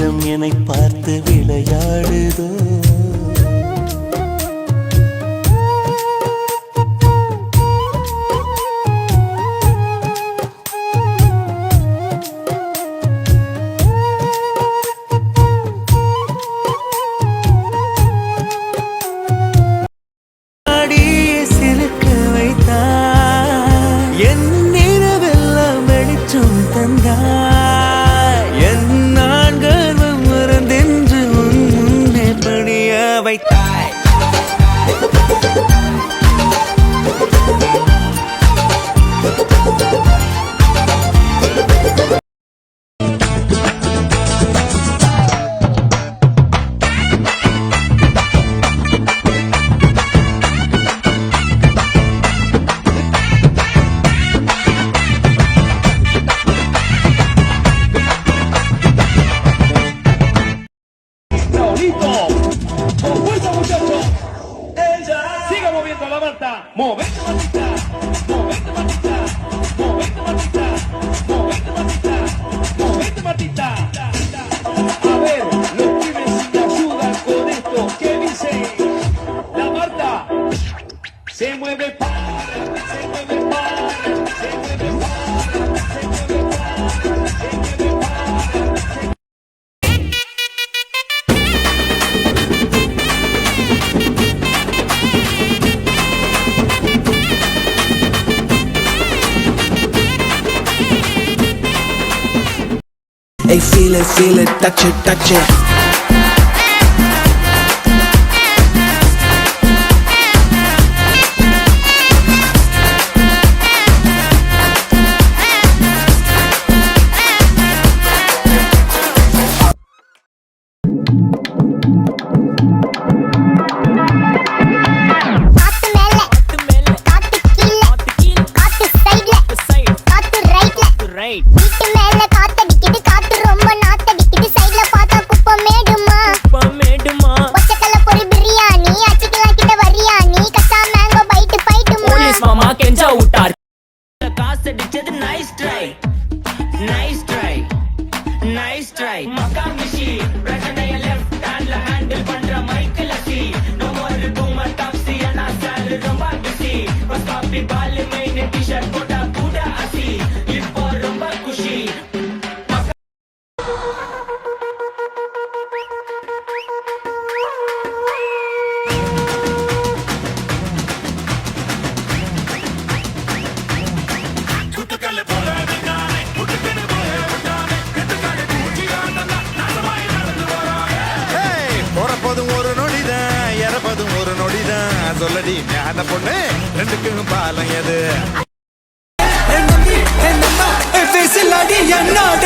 நெஞ்சம் என்னை பார்த்து விளையாடுதோ Movete Martita, movete Martita, movete Martita, movete Martita, movete Martita. A ver, los pibes te ayudan con esto. ¿Qué dice? La Marta se mueve para, se mueve para, se mueve para, se mueve para, se mueve para. Hey, feel it, touch it, touch it. Nice try. Makamishi, பிரச்சனைய left handல handle பண்ற Michael அசி. No more boomer taxi and asal ரொம்ப busy. Bus copy ball main t-shirt போட்டா கூட அசி. இப்போ ரொம்ப குஷி. சொல்லடி ஞான பொண்ணு ரெண்டுக்கும் பாலம் எது என்னோட